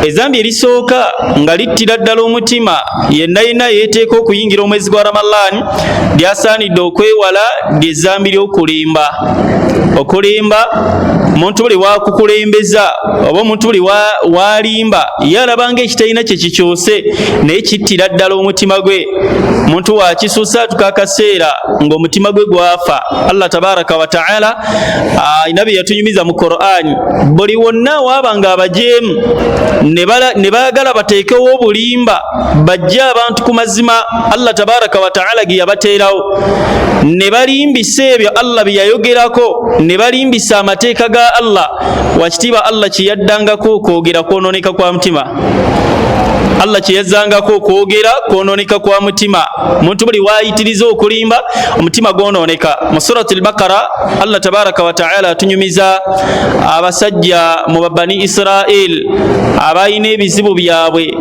ezambi erisooka nga littira ddala omutima yenna yenna yeeteeka okuyingira omwezi gwa Ramadaan lyasaanidde okwewala ly'ezzambi ly'okulimba. Okulimba omuntu buli wakukulembeza oba omuntu buli walimba yalabanga ekitalina kye kikyose naye kittira ddala omutima gwe. Omuntu wakisusa atuka akaseera ng'omutima gwe gwafa. Allah tabaraka wa ta'ala nabi yatunyumiza mu Qur'ani buli wonna waabanga abajeemu ne baagala bateekewo obulimba bajje abantu ku mazima Allah tabaraka wa ta'ala ge yabateerawo ne balimbisa ebyo Allah bye yayogerako ne balimbisa amateeka ga Allah wakitiibwa Allah kye yaddangako okwogera kwonooneka kwa mutima. Allah kye yazzangako okwogera kwonooneka kwa mutima. Omuntu buli waayitiriza okulimba omutima gwonooneka. Mu surati al-Baqara Allah tabaraka wa ta'ala atunyumiza abasajja mu Bani Israel abalina ebizibu byabwe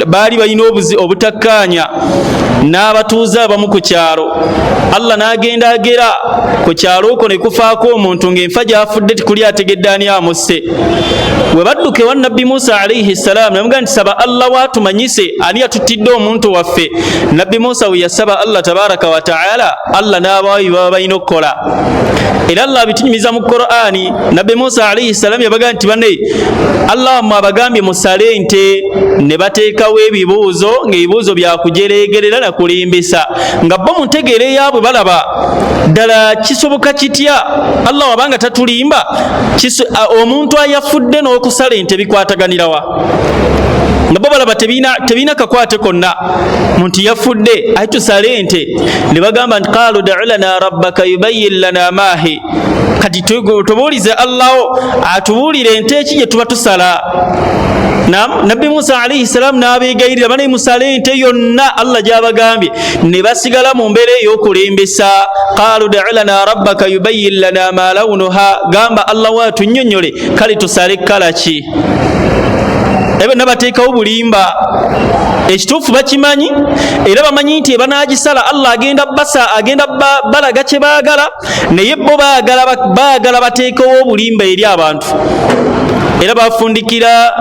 baali balina obutakkaanya n'abatuuze abamu ku kyalo. Allah n'agenda agera ku kyalo okwo ne kufaako omuntu ng'enfa gy'afudde tikuli ategedde ani amusse. We badduka ewa Nabbi Musa alayhi salaam namuga nti saba Allah waatumanyise ani yatuttidde omuntu waffe. Nabbi Musa we yasaba Allah tabaraka wa ta'ala Allah n'abaawi baba balina okukola. Era Allah abitunyumiza mu Qur'ani. Nabbi Musa alayhi salaam yabaga nti banne Allah mwabagambye musale ente ne bateekawo ebibuuzo ng'ebibuuzo byakujereegerera na kulimbisa nga bo muntegeere yaabwe balaba ddala kisoboka kitya Allah wabanga tatulimba omuntu ayafudde n'okusala ente bikwataganirawa nga bo balaba tebina kakwate konna muntu yafudde ayi tusale ente ne bagamba nti qaalu da'u lana rabbaka yubayyin lana maahi kati tubuulize Allah atubuulire ente ki gye tuba tusala. Nabbi Musa alayhi salaam n'abeegayirira bane musale ente yonna Allah gy'abagambye ne basigala mu mbeera ey'okulembesa. Qaalu da'u lana rabbaka yubayyin lana ma lawnuha gamba Allah watunnyonnyole kale tusale kkala ki. Ebe nabateekawo bulimba ekituufu bakimanyi era bamanyi nti banaagisala Allah agenda balaga kye baagala naye bo baagala bateekawo obulimba eri abantu era bafundikira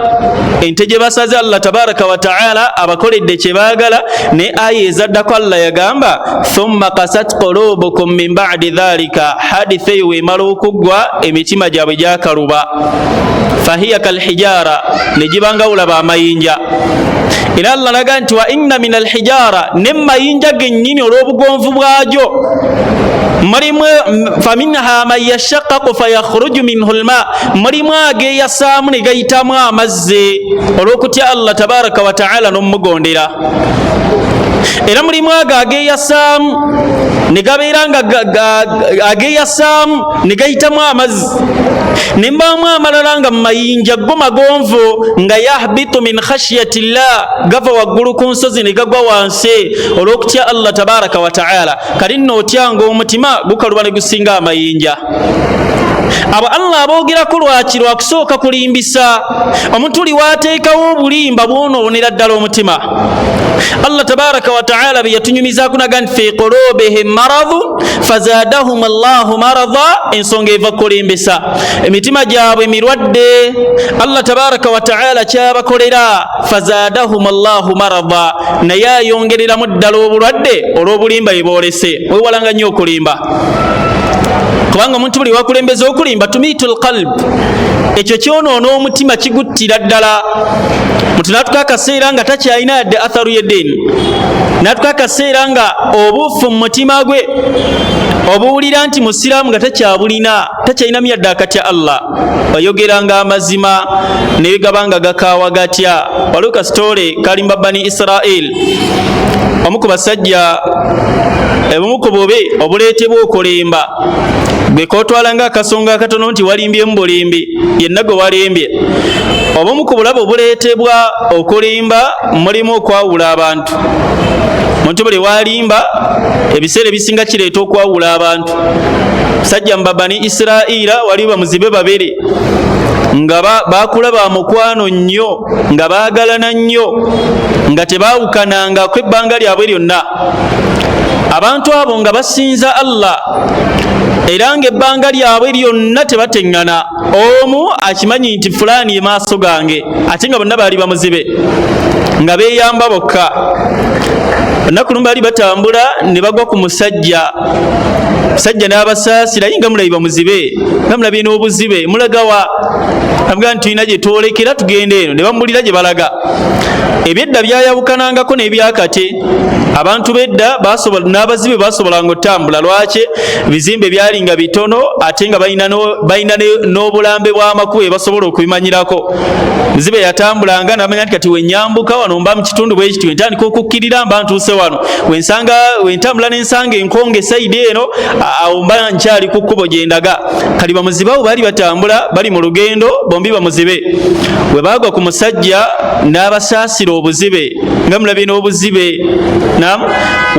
ente gye basaze Allah tabaraka wa ta'ala abakoledde kye baagala ne aya ezaddako Allah yagamba thumma qasat qulubukum min ba'di dhalika haditha eyo emala okuggwa emitima gyabwe gyakaluba fahiya kalhijara ne gibanga ulaba amayinja. Era Allah laga nti wa inna min alhijara ne mayinja gennyini olw'obugonvu bwagyo mulimu faminha man yashaqqaqu fayakhruju minhu alma mulimu ageyasaamu ne gayitamu amazzi olw'okutya Allah tabaraka wa ta'ala n'omugondera. Era mulimu ageyasaamu ne gabeera nga ageyasaamu ne gayitamu amazzi ne mbaamu amalala nga mayinja go magonvu nga yahbitu min khashyati llah gava waggulu ku nsozi ne gagwa wansi olw'okutya Allah tabaraka wa ta'ala. Kati nno otyanga omutima gukaluba ne gusinga amayinja. Abo Allah aboogerako lwaki lwakusooka kulimbisa omuntu li waateekawo obulimba bwonoonera ddala omutima. Allah tabaraka wa ta'ala bye yatunyumizaako naga nti fi qulubihim maradun fazaadahum Allahu marada ensonga eva kulimbisa emitima gyabwe mirwadde Allah tabaraka wa ta'ala kyabakolera fazaadahum Allahu marada naye ayongereramu ddala obulwadde olw'obulimba bwe boolese. Wewalanga nnyo okulimba kubanga omuntu buli wakulembeza okulimba tumiitul qalb ekyo kyonoona omutima kiguttira ddala. Muntu n'atuka akaseera nga takyalina yadde atharu y'eddiini n'atuka akaseera nga obuufu mu mutima gwe obuwulira nti musiraamu nga takyalina myadde akatya Allah bayogeranga amazima naye gabanga gakaawa gatya. Waliwo kasitole kalimba Bani Israel omu ku basajja obumu ku bube obuleetebwa okulimba bwe kootwalanga akasonga akatono nti walimbyemu bulimbi yenna gwe walembye. Obumu ku bulabe obuleetebwa okulimba mulimu okwawula abantu. Omuntu buli walimba ebiseera ebisinga kireeta okwawula abantu. Musajja mu Bani Israila waliwo bamuzibe babiri nga baakula ba mukwano nnyo nga baagalana nnyo nga tebaawukanangako ebbanga lyabwe lyonna. abantu abo nga basinza Allah era ng'ebbanga lyabwe lyonna tebateŋŋana, omu akimanyi nti fulaani ye maaso gange, ate nga bonna baali bamuzibe nga beeyamba bokka. Olunaku lumu baali batambula ne bagwa ku musajja n'abasaasira, nga mulabi muzibe, nga mulabye n'obuzibe mulagawa, avuga nti tulina gye twolekera tugende eno, ne bamulira gye balaga. Ebyedda byayawukanangako n'ebyakate. Abantu bedda n'abazibe basobolanga otambula. Lwaki? Bizimbe byali nga bitono ate nga balina n'obulambe bw'amakubo basobola okubimanyirako. Muzibe yatambulanga n'amanya nti kati wenyambuka wano mba mu kitundu bwe kiti, ntandika okukkirira mba ntuuse wano, wentambula n'ensanga enkonge sayidi eno, awo mba nkyali ku kkubo gye ndaga. Kali bamuzibe abo baali batambula bali mu lugendo, bombi bamuzibe. Bwe baagwa ku musajja n'abasaasira obuzibe, nga mulabye n'obuzibe.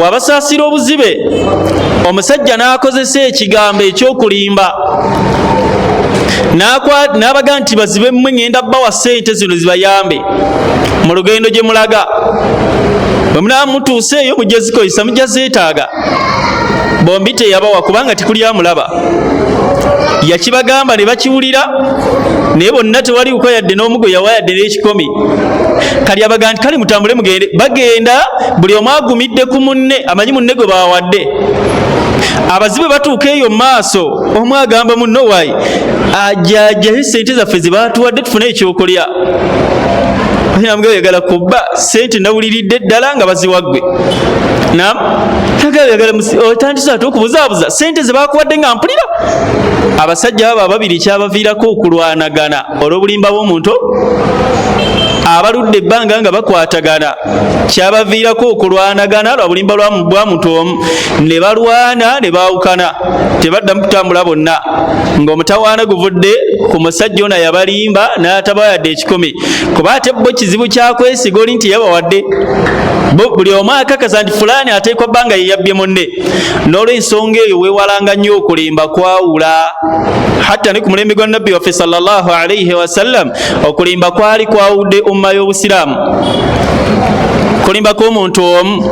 Wabasaasira obuzibe, omusajja n'akozesa ekigambo ekyokulimba, n'abaga nti bazibe mmwe ngenda bbawa ssente zino zibayambe mu lugendo gye mulaga. Bwe munaba mutuuseeyo mujja zikozesa, mujja zeetaaga. Bombi teyabawa kubanga tikuli amulaba. Yakibagamba ne bakiwulira, naye bonna tewali kuko yadde n'omugo yawa yadde n'ekikomi. Kali abaga nti kale mutambule mugende. Bagenda buli omu agumidde ku munne, amanyi munne gwe bawadde. Abazibe batuuka eyo maaso, omu agamba munno waayi ajjayo ssente zaffe ze baatuwadde tufune ekyokulya. Namugabo yagala kubba ssente nawuliridde ddala nga baziwaggwe. Otandise ate okubuzaabuza ssente ze bakuwadde nga mpulira. Abasajja abo ababiri kyabaviirako okulwanagana olw'obulimba bw'omuntu, abaludde ebbanga nga bakwatagana, kyabaviirako okulwanagana lwa bulimba bwa muntu omu. Ne balwana ne baawukana, tebaddamu kutambula bonna, ng'omutawaana guvudde ku musajja ono yabalimba n'atabawa yadde ekikomi. Kuba ate bo kizibu kyakwesiga oli nti yabawadde. Buli omu akakasa nti fulaani ateekwa bbanga ye yabbye munne. N'olw'ensonga eyo weewalanga nnyo okulimba kwawula. Hatta ne ku mulembe gwa Nabbi waffe sallallahu alayhi wasallam okulimba kwali kwawudde umma y'Obusiraamu. Kulimba kw'omuntu omu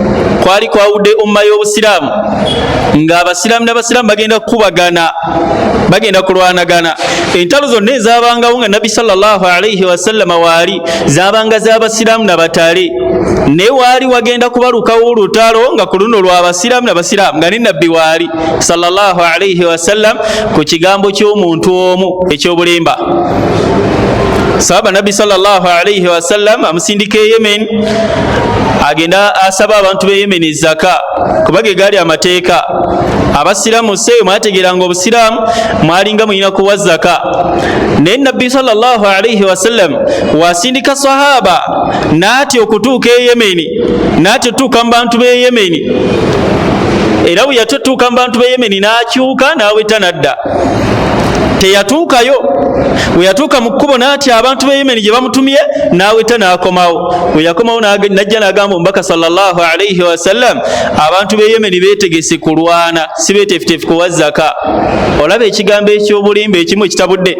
kwali kwawudde umma y'Obusiraamu, ng'Abasiraamu n'Abasiraamu bagenda kukubagana, bagenda kulwanagana. Entalo zonna ezaabangawo nga Nabbi sallallahu alayhi wasallam waali zaabanga z'Abasiraamu n'Abatale. Naye waali wagenda kubalukawo olutalo nga ku luno lw'Abasiraamu n'Abasiraamu nga ne Nabbi waali sallallahu alayhi wasallam ku kigambo ky'omuntu omu eky'obulimba. Sahaba Nabbi sallallahu alayhi wasallam amusindika e Yemen, agenda asaba abantu b'e Yemen zaka kuba ge gaali amateeka. Abasiraamu seeyo mwategeranga Obusiraamu mwalinga muyina kuwa zaka. Naye Nabbi sallallahu alayhi wasallam wasindika sahaba n'atya okutuuka e Yemen, n'atya otuuka mu bantu b'e Yemen. Era bwe yatuuka mu bantu b'e Yemen n'akyuka n'aweta n'adda. Teyatuukayo, we yatuuka mu kkubo n'atya abantu b'e Yemen gye bamutumye n'aweta n'akomawo. We yakomawo n'ajja n'agamba omubaka sallallahu alayhi wasallam, abantu b'e Yemen beetegese kulwana, si beeteefuteefu kuwa zaka. Olaba ekigambo eky'obulimba ekimu ekitabudde.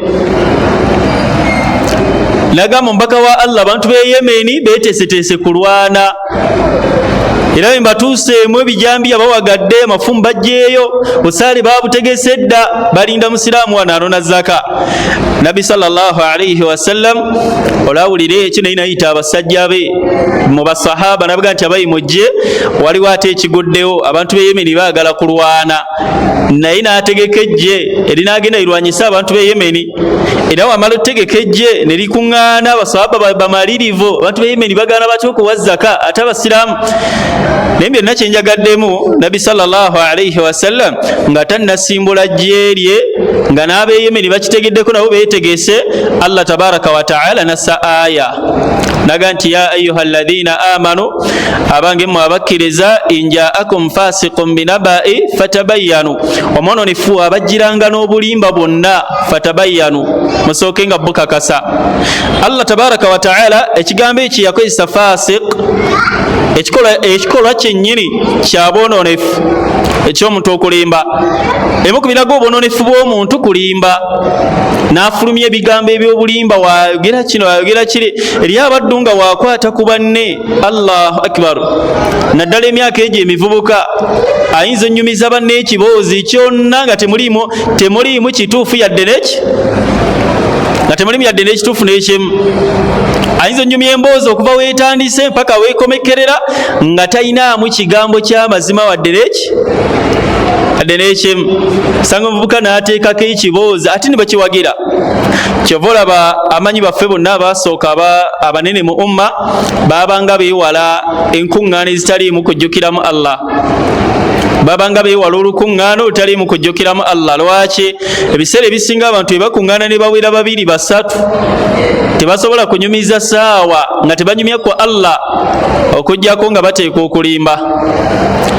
N'agamba omubaka wa Allah, abantu b'e Yemen beeteeseteese kulwana. Era bwe mbatuuseemu ebijambiya bawagadde, amafumu baggyeeyo, busaale baabutegese dda, balinda musiraamu wano alona zaka. Nabbi sallallahu alayhi wasallam olawulira ekyo naye nayita abasajja be mu basahaba nabaga nti abayi mujje, waliwo ate ekiguddewo, abantu b'e Yemen baagala kulwana. Naye n'ategeka ejje erinagenda lirwanyisa abantu b'e Yemen. Era wamala otegeka ejje ne likuŋŋaana, abasahaba bamalirivu, abantu b'e Yemen bagaana batya okuwa zaka ate abasiraamu. Naye byonna kye njagaddemu Nabbi sallallahu alayhi wasallam nga tannasimbula jje lye, nga n'ab'e Yemen bakitegeddeko nabo beetegese. Allah tabaraka wa ta'ala nassa aya naga nti ya ayuha alladhina amanu, abange mmwe abakkiriza, injaakum fasiqun binaba'i fatabayyanu, omwononefu abajjiranga n'obulimba bwonna, fatabayyanu, musooke nga bukakasa. Allah tabaraka wa ta'ala ekigambo ekyo yakozesa fasiq ekikolwa kyennyini kya bwonoonefu eky'omuntu okulimba. Emu ku biraga obwonoonefu bw'omuntu kulimba, n'afulumya ebigambo eby'obulimba, wayogera kino wayogera kiri, eri abaddu nga wakwata ku banne. Allahu akbar! Naddala emyaka egyo emivubuka ayinza onnyumiza banne ekiboozi kyonna nga temuliimu kituufu yadde neki nga temulimu yadde n'ekituufu n'ekimu. Ayinza onnyumya emboozi okuva weetandise mpaka weekomekerera nga talinaamu kigambo ky'amazima wadde neki adde n'ekimu. Sanga omuvubuka n'ateekako ekiboozi ate ne bakiwagira. Kyova olaba amanyi baffe bonna abaasooka abanene mu umma baabanga beewala enkuŋŋaana ezitaliimu kujjukiramu Allah, babanga beewala olukuŋŋaana olutaliimu kujjukiramu Allah. Lwaki? Ebiseera ebisinga abantu bebakuŋŋaana ne bawera 2 3 tebasobola kunyumiza saawa nga tebanyumya ku Allah okujjako nga bateeka okulimba.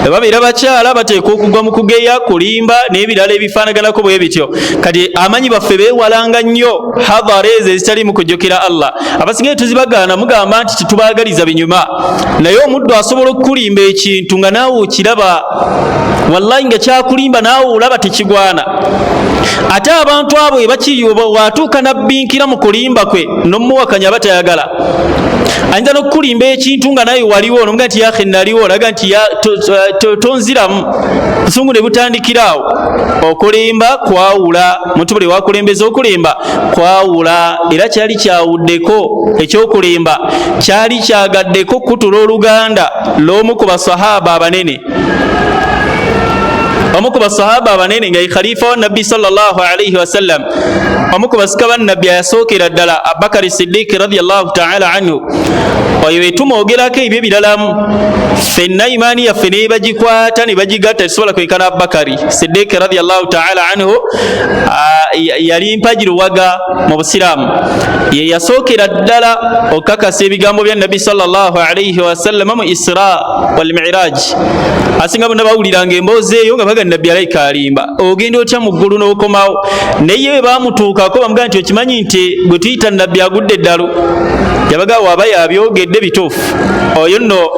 Babeera bakyala bateeka okugwa mu kugeya kulimba n'ebirala ebifaanaganako bwe bityo. Kati amanyi baffe beewalanga nnyo hadhara ezo ezitaliimu kujjukira Allah. Abasinga tuzibagaana mugamba nti tetubaagaliza binyuma, naye omuddu asobola okukulimba ekintu nga naawe okiraba, wallahi nga kyakulimba naawe olaba tekigwana. Ate abantu abo ebakiriyoba watuuka nabbinkira mu kulimba kwe n'omuwakanya batayagala. Ayinza n'okukulimba ekintu nga naye waliwo nomuga nti yakhe naliwo, olaga nti tonziramu. Busungu ne butandikiraawo. Okulimba kwawula, muntu buli wakulembeza okulimba kwawula, era kyali kyawuddeko ekyokulimba kyali kyagaddeko kutula oluganda l'omu ku basahaba abanene. Omu ku basahaba abanene nga ye khalifa wa nabbi sallallahu alayhi wasallam, omu ku basika ba nabbi ayasookera ddala Abubakar Siddiq radiyallahu ta'ala anhu. Oyo wetumwogerako ebyo ebiralamu ffenna imaani yaffe ne bagikwata ne bagigatta tetusobola kwekana Abubakari Siddiq radiyallahu ta'ala anhu. Yali mpagiruwaga mu Busiraamu, ye yasookera ddala okukakasa ebigambo bya nabbi sallallahu alayhi wasallam mu Isra wal Mi'raj. Asinga bonna bawuliranga emboozi eyo nga baga nabbi alayika alimba, ogenda otya mu ggulu n'okomawo. Naye bwe baamutuukako bamugamba nti okimanyi nti gwe tuyita nabbi agudde eddalu? Yabaga waaba yabyogedde bituufu. Oyo nno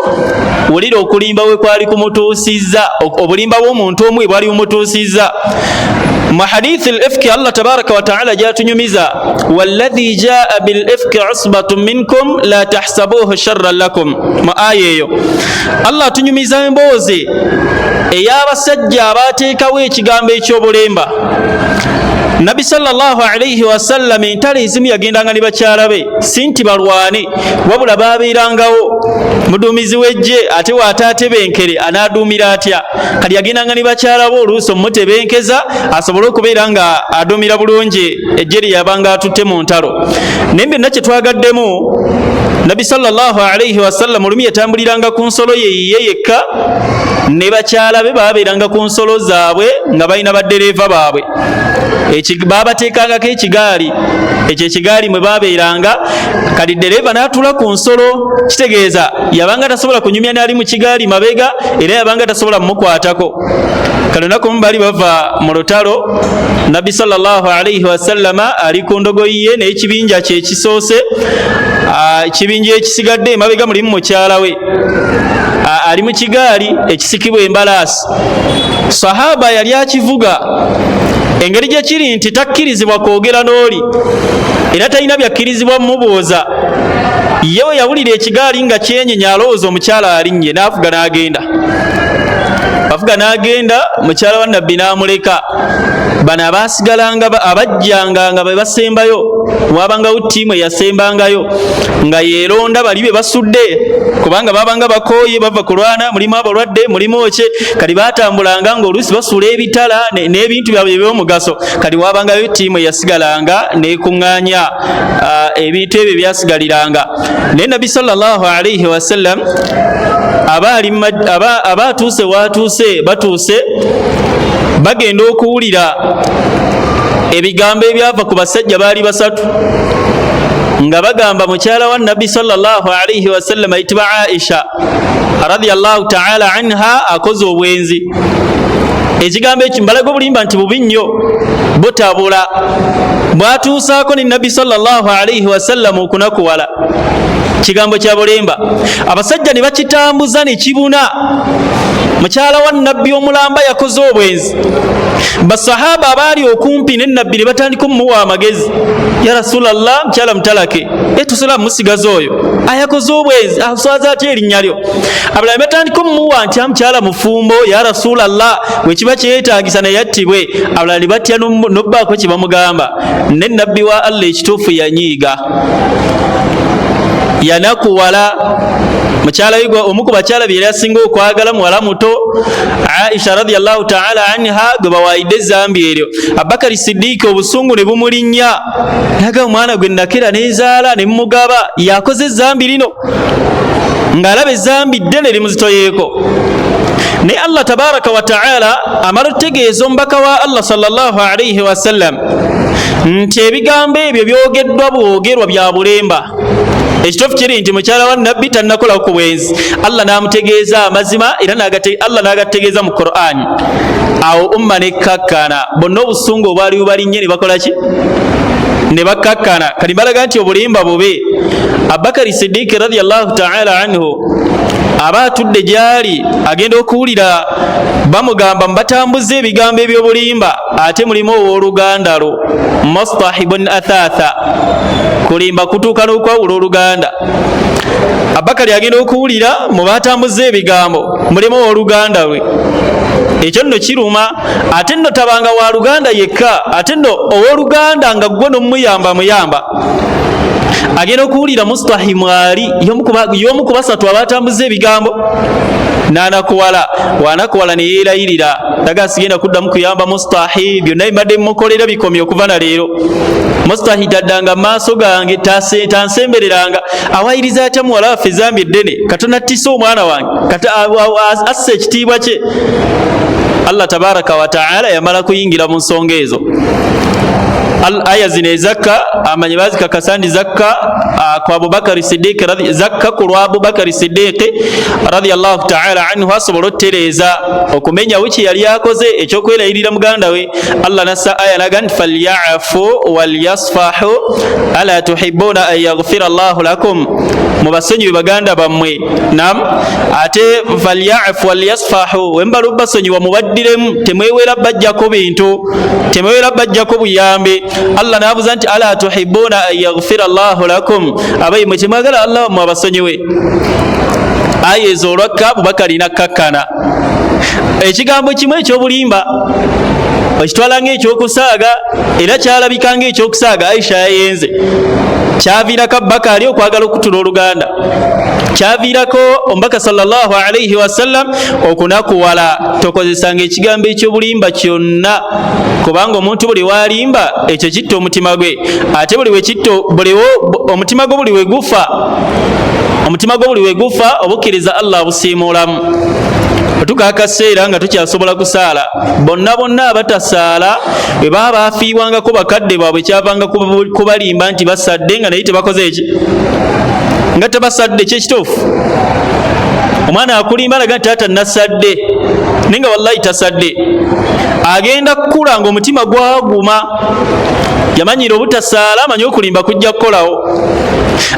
wulira okulimba we kwali kumutuusizza, obulimba bw'omuntu omu bwe bwali bumutuusizza. Mu hadithi al-ifki Allah tabaraka wa ta'ala gyatunyumiza, walladhi jaa bil-ifki usbatun minkum la tahsabuhu sharran lakum. Mu aya eyo Allah atunyumiza emboozi ey'abasajja abateekawo ekigambo eky'obulemba. Nabi sallallahu alayhi wasallam entalo ezimu yagendanga ne bakyala be, si nti balwane, wabula baabeerangawo. Muduumizi w'eggye ate waataatebenkere anaaduumira atya? Kati yagendanga ne bakyala be oluusi omumutebenkeza asobole okubeera nga aduumira bulungi eggye lye yabanga atutte mu ntalo. Naye byonna kye twagaddemu, Nabi sallallahu alayhi wasallam olumi yatambuliranga ku nsolo ye yekka, ne bakyala be baabeeranga ku nsolo zaabwe nga balina baddereeva baabwe. Baabateekangako ekigaali, ekyo ekigaali mwe baabeeranga, kati ddereeva n'atuula ku nsolo, kitegeeza yabanga tasobola kunyumya n'ali mu kigaali mabega, era yabanga tasobola mumukwatako. Kale olunaku mu bali bava mu lutalo, Nabbi sallallahu alayhi wasallama ali ku ndogoyi ye n'ekibinja kye kisoose, ekibinja ekisigadde emabega mulimu mukyala we ali mu kigaali ekisikibwa embalaasi. Sahaba yali akivuga, engeri gye kiri nti takkirizibwa kwogera n'oli era talina byakkirizibwa mumubuuza. Ye we yawulira ekigaali nga kyenyenya alowooza omukyala alinnye, n'avuga n'agenda. Avuga n'agenda, mukyala wa nabbi n'amuleka. Bano abaasigalanga abajjanga nga be basembayo, wabangawo ttiimu eyasembangayo nga yeeronda bali be basudde, kubanga babanga bakooye bava kulwana, mulimu abalwadde, mulimu oke. Kati baatambulanga ng'oluusi basuula ebitala n'ebintu byabwe eby'omugaso. Kati wabangayo ttiimu eyasigalanga n'ekuŋŋaanya ebintu ebyo byasigaliranga. Naye Nabbi sallallahu alayhi wasallam abaatuuse waatuuse batuuse bagenda okuwulira ebigambo ebyava ku basajja baali 3 nga bagamba mukyala wa Nabbi sallallahu alayhi wasallam ayitibwa Aisha radiyallahu ta'ala anha akoze obwenzi. Ekigambo ekyo mbalaga obulimba nti bubi nnyo, butabula bwatuusaako ne nabbi sallallahu alaihi wasallam okunakuwala kigambo kya bulimba. Abasajja ne bakitambuza ne kibuna. Mukyala wa nabbi omulamba yakoze obwenzi. Basahaba abaali okumpi ne nabbi ne batandika omuwa amagezi, ya Rasulallah, mukyala mutalake tusula musigaza oyo ayakoze obwenzi aswaza atya erinnya lyo. Abalala batandika omuwa nti mukyala mufumbo, ya Rasulallah, wekiba kyetaagisa naye yattibwe. Abalala ne batya n'obbaako kye bamugamba. Ne nabbi wa Allah ekituufu yanyiiga, yanakuwala. Mukyala we omu ku bakyala be yali asinga okwagala, muwala muto Aisha radiyallahu ta'ala anha, gwe bawaayidde ezambi eryo. Abubakari Siddiiki obusungu ne bumulinnya, naga omwana gwe nakera nezaala ne mumugaba yakoze ezambi lino, ng'alaba ezambi ddene limuzitoyeeko. Naye Allah tabaraka wa ta'ala amala otegeeza omubaka wa Allah sallallahu alayhi wasallam nti ebigambo ebyo byogeddwa bwogerwa bya bulemba. Ekituufu kiri nti mukyala wa nabbi tannakola ku bwenzi. Allah n'amutegeeza amazima era Allah n'agategeeza mu Qur'an. Awo umma nekkakkana, bonna obusungu obwali bubalinnye ne bakola ki? Ne bakkakkana. Kati balaga nti obulimba bube. Abubakari Siddiiki radiyallahu ta'ala anhu aba atudde gyali agenda okuwulira bamugamba mbatambuze ebigambo eby'obulimba, ate mulimu ow'oluganda lwo Mustah ibn Athatha, kulimba kutuuka n'okwawula oluganda. Abubakari agenda okuwulira mu batambuze ebigambo mulimu ow'oluganda lwe. Ekyo nno kiruma, ate nno tabanga wa luganda yekka, ate nno ow'oluganda nga gwe n'omuyamba. Agenda okuwulira Mustahi mwali y'omu ku basatu abatambuza ebigambo, n'anakuwala. Wanakuwala ne yeerayirira, daga sigenda kuddamu kuyamba Mustahi, byonna mbadde mukolera bikomye okuva na leero. Mustahi taddanga maaso gange tansembereranga, awayiriza atya muwala waffe ezambi eddene, Katonda attisa omwana wange, assa ekitiibwa kye. Allah tabaraka wa ta'ala yamala kuyingira mu nsonga ezo. Aya zino ezakka amanye bazikakasa ndi zakka kwa Abubakari Siddiiki, zakka ku lwa Abubakari Siddiiki radiyallahu ta'ala anhu, asobola otereeza okumenya wiki yali akoze ekyokwerayirira muganda we. Allah nassa aya naga nti falyafu walyasfahu ala tuhibbuna an yaghfira Allahu lakum, mubasonyiwe baganda bammwe. Nam ate falyafu walyasfahu, wembala basonyiwa mubaddiremu, temwewera bajjako bintu, temwewera bajjako buyambe. Allah nabuza nti ala tuhibbuna an yaghfira Allahu lakum, abayi mwe temwagala Allah mu abasonyiwe. Aya ezo olwakka Abubakari nakkakkana. Ekigambo kimu ekyobulimba okitwala ng'ekyokusaaga, era kyalabika ng'ekyokusaaga. Aisha yayenze, kyaviirako Abubakari okwagala okutula oluganda, kyaviirako omubaka sallallahu alayhi wasallam okunakuwala. Tokozesanga ekigambo ekyobulimba kyonna, kubanga omuntu buli walimba ekyo kitta omutima gwe, ate omutima gwe buli we gufa obukkiriza Allah busiimulamu. Otuka akaseera nga tukyasobola kusaala, bonna abatasaala bwe baba bafiibwangako bakadde baabwe kyavanga kubalimba nti basadde nga naye tebakoze eki, nga tebasadde. Kyekituufu omwana akulimba alaga nti taata nasadde, naye nga wallahi tasadde. Agenda kukula nga omutima gwaguma, yamanyira obutasaala, amanyi okulimba kujja kukolawo.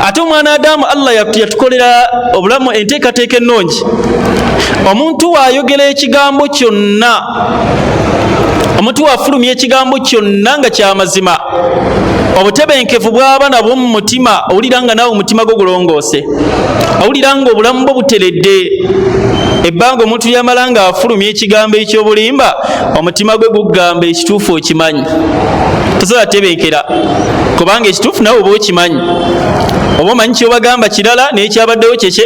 Ate omwana Adamu Allah yatukolera obulamu enteekateeka ennungi. Omuntu waayogera ekigambo kyonna, omuntu wafulumya ekigambo kyonna nga kyamazima, obutebenkevu bw'aba nabwo mu mutima, owulira nga naawe omutima gwo gulongoose, owulira nga obulamu bwo buteredde. Ebbanga omuntu lyamala nga afulumya ekigambo ekyobulimba, omutima gwe gugamba ekituufu okimanyi, tosobola tebenkera, kubanga ekituufu nawe oba okimanyi. Oba omanyi kyobagamba kirala naye kyabaddewo kyekye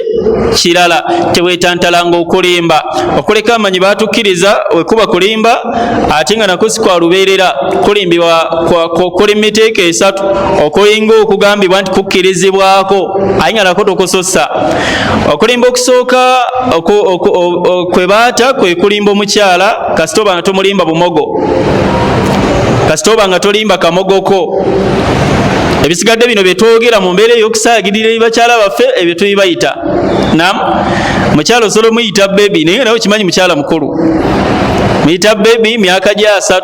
kirala. Teweetantalanga okulimba. Okuleka amanyi batukkiriza wekuba kulimba ate nga nako si kwa lubeerera, kulimbibwa kuli miteeka esatu. Okulinga okugambibwa nti kukkirizibwako aye nga nako tokusossa. Okulimba okusooka kwe baata kwe kulimba omukyala kasitoba nga tomulimba bumogo, kasitoba nga tolimba kamogoko. Ebisigadde bino byetwogera mu mbeera ey'okusaagirira bakyala baffe ebyo tubibayita. Mukyala osobola omuyita bebi naye nawe kimanyi mukyala mukulu. muyita bebi myaka gya 3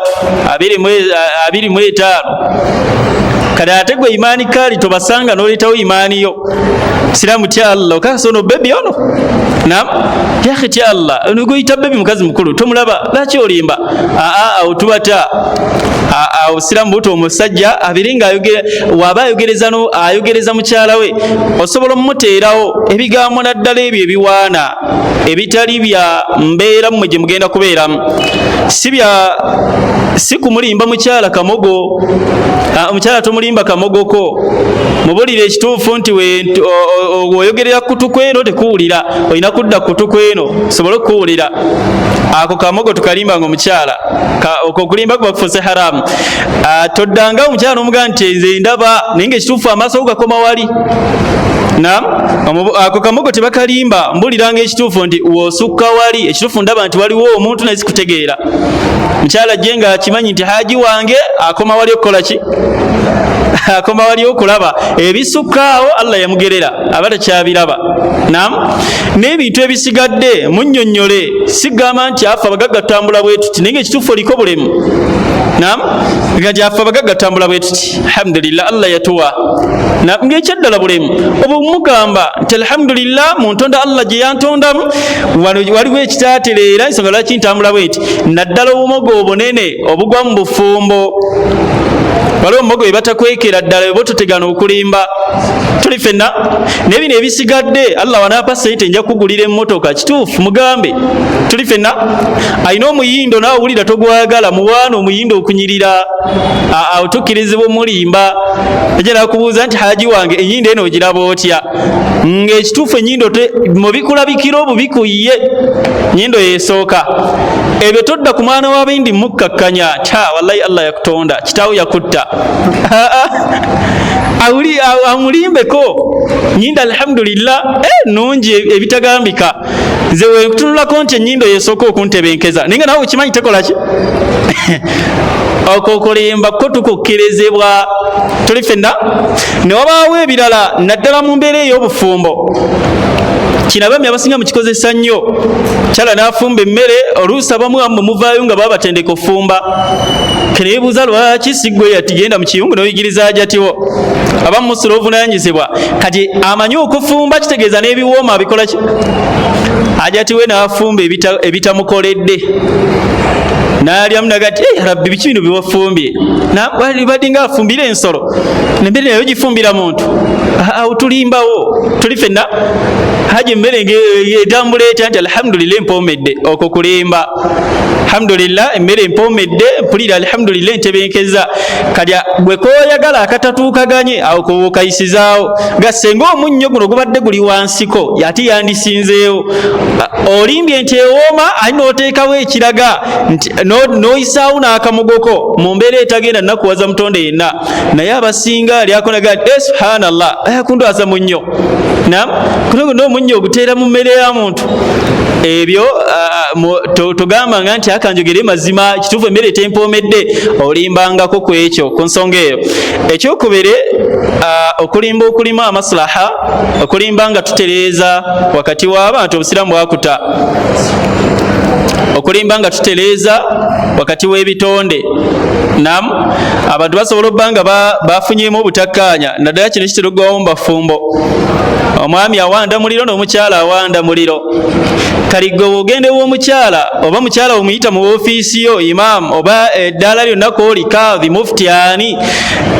25 kale ate gwe imaani kali tobasanga n'oleetawo imaaniyo siramu tya Allah okakasa ono bebi ono nam yakhe tya Allah ono goyita bebi mukazi mukulu tomulaba laki olimba awo tubata awo siramu buto omusajja abiringa waba ayogereza mukyala we osobola omuteerawo ebigambo naddala ebyo ebiwaana ebitali bya mbeera mmwe gye mugenda kubeeramu si kumulimba mukyala kamogo omukyala tomulimba kamogoko mubulire ekituufu nti oyogerera kutu kweno tekuwulira olina kudda kutu kweno sobole okuwulira ako kamogo tukalimbanga omukyala okwo okulimba kuba kufuuse haramu toddanga omukyala n'omugamba nti nze ndaba naye ngaekituufu amaaso go gakoma wali ako kamogo tebakalimba mbuliranga ekituufu nti wosukka wali ekituufu ndaba nti waliwo omuntu naye sikutegeera mukyala jje nga akimanyi nti haji wange akoma wali okukola ki akoma wali okulaba ebisukkaawo Allah yamugerera aba takyabiraba n'ebintu ebisigadde munnyonnyole sigamba nti afa abagagga tutambula bwe tuti naye ngaekituufu oliko bulemu nti afa abagagga tutambula bwe tuti alhamdulillah Allah yatuwa ng'ekyaddala bulemu oba omugamba nti alhamdulillah mu ntonda Allah gye yantondamu waliwo ekitaatereera ensonga lwaki ntambula bwe nti naddala obumogo obunene obugwa mu bufumbo waliwo omumogo bwe batakwekera ddala bwe bototegana okulimba tuli ffenna n'ebino ebisigadde Allah wanaapa sente nja kugulira emmotoka kituufu mugambe tuli ffenna alina omuyindo naawe wulira togwagala muwaana omuyindo okunyirira awo tukkirizibwa omulimba ejja nakubuuza nti haji wange enyindo eno ogiraba otya ng'ekituufu enyindo mubikulabikira obubikuye nyindo yeesooka ebyo todda ku mwana w'abindi mukkakkanya wallahi Allah yakutonda kitaawo yakutta amulimbeko nyindo alhamdulillah nungi ebitagambika nze wekutunulako nti enyindo yesooka okuntebenkeza naye nga nawe okimanyi tekolaki okwo okulimba ko tukukkirizibwa tuli ffenna ne wabaawo ebirala naddala mu mbeera ey'obufumbo kino abaami abasinga mukikozesa nnyo kyala n'afumba emmere oluusi abamu ammwe muvaayo nga babatendeka ofumba keneebuuza lwaki siggwe yatigenda mu kiyungu n'oyigiriza jatiwo abamu musula ovunaanyizibwa kati amanyi okufumba kitegeeza n'ebiwooma abikola ki ajatiwe n'afumba ebitamukoledde n'alyamu nagati rabbi biki bino byewafumbye badde nga afumbira ensolo nemmere nayo gifumbira muntu awo tulimbawo tuli ffenna haji emmere etambula etya nti alhamdulillah empomedde okwo kulimba alhamdulillah emmere empomedde mpulira alhamdulillah entebenkeza kati gwe koyagala akatatuukaganye awo kobukayisizaawo gasenga omunnyo guno gubadde guli wansiko ate yandisinzeewo olimbye nti ewooma ali n'oteekawo ekiraga n'oyisaawo n'akamugoko mu mbeera etagenda nakuwaza mutonde yenna naye abasinga lyakonaga subhanallah ayakundwaza munnyo kuno omunnyo oguteera mu mmere ya muntu ebyo togambanga nti akanjogere mazima kituufu emmere etempomedde olimbangako ku ekyo ku nsonga eyo ekyokubiri okulimba okulima amaslaha okulimba nga tutereeza wakati w'abantu obusiraamu bwakuta okulimba nga tutereeza wakati w'ebitonde abantu basobola obba nga bafunyemu obutakkaanya naddala kino kitera okuggwawo mu bafumbo omwami awanda muliro n'omukyala awanda muliro kaligwe ogende w'omukyala oba mukyala omuyita mu woofiisi yo imam oba eddaala lyonna kooli kadhi mufti ani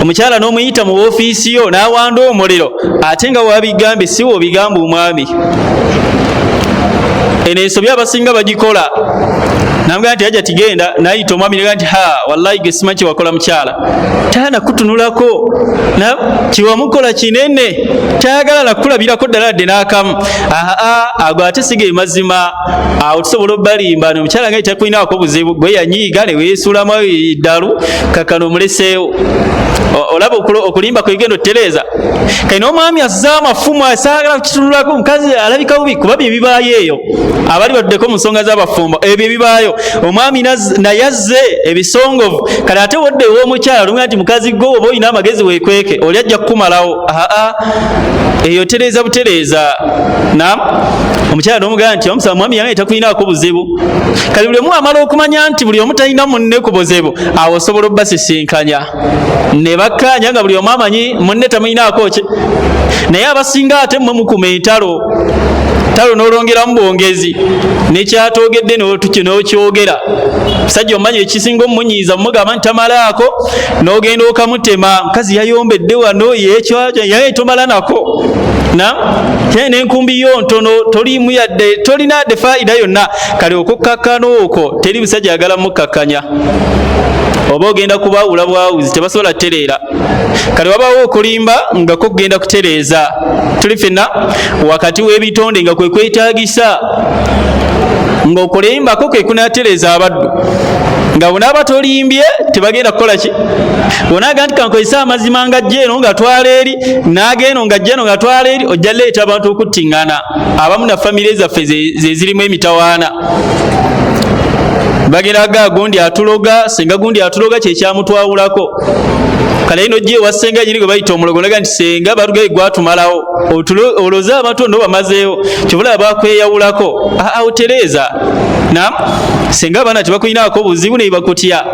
omukyala n'omuyita mu woofiisi yo n'awanda omuliro ate nga wabigambe si w'obigamba omwami eno ensobi abasinga bagikola namugamba nti ajja tigenda nayita omwami naga nti wallahi ge simanyi kyewakola mukyala tanakutunulako kyewamukola kinene tayagala nakulabirako ddala dde n'akamu ago ate sige mazima awo tusobola obbalimba nomukyala nga takulinawako buzibu gwe yanyiiga ne weesuulamu eddalu kakano omuleseewo olaba okulimba kwegenda otereeza kayina omwami azza amafumu asaagala kukitunulako omukazi alabika bubi kuba bye bibaayo eyo abali batuddeko mu nsonga z'abafumbo ebyo ebibaayo omwami naye azze ebisongovu kale ate wodde ew'omukyala olumga nti mukazi gwe oba olina amagezi weekweke oli ajja kukumalawo eyo tereza butereza. Naam, omukyala n'omugamba nti omusaba mwami yange takulinaako buzibu. Kati buli omu amala okumanya nti buli omu talina munne ku buzibu, awo osobola obbasisinkanya ne bakkaanya nga buli omu amanyi munne tamulinaako ki. Naye abasinga ate mmwe mukuma entalo n'olongeramu bwongezi nekyatogedde n'okyogera. Musajja omanyi ekisinga omunyiiza mumugamba nti tamalaako n'ogenda okamutema, mukazi yayombedde wano yaye tomala nako. Kye n'enkumbi yo ntono toliimu yadde tolina yadde faayida yonna. Kale okukkakkana okwo teri musajja ayagala mukkakkanya. Oba ogenda kubaawula bwawuzi tebasobola tereera. Kale wabaawo okulimba nga kugenda kutereeza. Tuli ffenna wakati w'ebitonde nga kwe kwetaagisa ng'okulimbako kwe kunatereeza abaddu. Nga bonaaba tolimbye tebagenda kukola ki? Bonaaga nti kankozesa amazima nga jjeeno nga twala eri n'ageeno nga jjeeno nga twala eri, ojja leeta abantu okuttiŋŋana. Abamu na famire zaffe ze zirimu emitawaana. Bagenda ga gundi atuloga, senga gundi atuloga kyekyamutwawulako. Kale ino gye wasenga nyiri gwe bayita omulogo naga nti senga balugaye gwatumalawo oloza abantu ndo bamazeewo kibula bakweyawulako otereeza. Naam, senga abaana tebakulinaako buzibu ne bakutya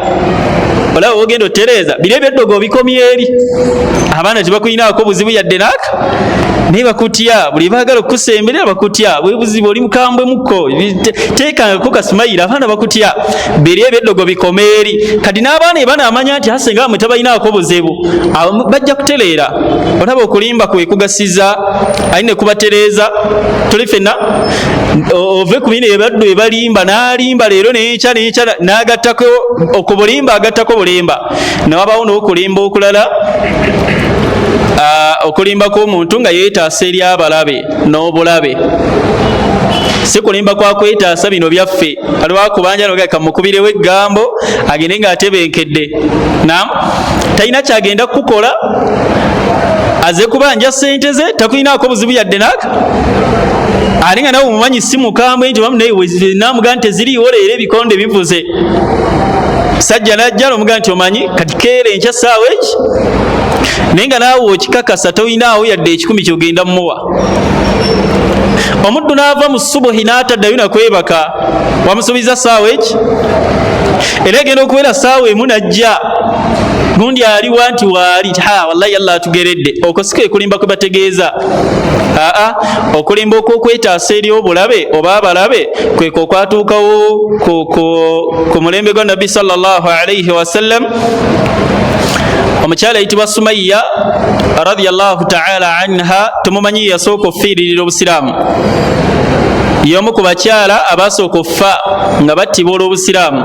olaba ogenda otereeza biri ebyeddogo bikomye eri abaana tebakulinaako buzibu yadde naaka naye bakutya buli baagala okukusemberera bakutya bwe buzibu oli mukambwe mukko teekangako kasimayira abaana bakutya biri ebyeddogo bikome eri. Kati n'abaana banaamanya nti asenga bamwe tabalinaako buzibu bajja kutereera. Olaba okulimba kwe kugasiza aline kubatereeza. Tuli ffenna ove ku bino ebaddu ebalimba n'alimba leero nenkya n'agattako okubulimba agattako bulimba. Nawabaawo n'okulimba okulala okulimba kw'omuntu nga yeetaasa eri abalabe n'obulabe. Si kulimba kwa kwetaasa bino byaffe alwakubanja noga kamukubirewo eggambo agende ng'atebenkedde. Naam, talina kyagenda kukola aze kubanja ssente ze takulinaako buzibu yadde naaka. Ali nga nawe omumanyi si mukambwe nti wamu naye namugaa nti teziriiwo leero ebikonde bivuze. Sajja najja n'omugaa nti omanyi kati keera enkya ssaawa eki naye nga naawe okikakasa tolinaawo yadde 10 kyogenda mumuwa. Omuddu n'ava mu subuhi n'ataddayo nakwebaka wamusuubiza ssaawa eki era egenda okubeera ssaawa emu najja gundi aliwa nti waali wallahi Allah atugeredde. Okwo si kwe kulimba kwe bategeeza. Okulimba okw'okwetaasa eri obulabe oba abalabe kwe kwatuukawo ku mulembe gwa Nabbi sallallahu alayhi wasallam. Omukyala ayitibwa Sumayya radiyallahu ta'ala anha, tumumanyi yasooka okufiiririra obusiraamu. Y'omu ku bakyala abasooka okufa nga battibwa olw'obusiraamu.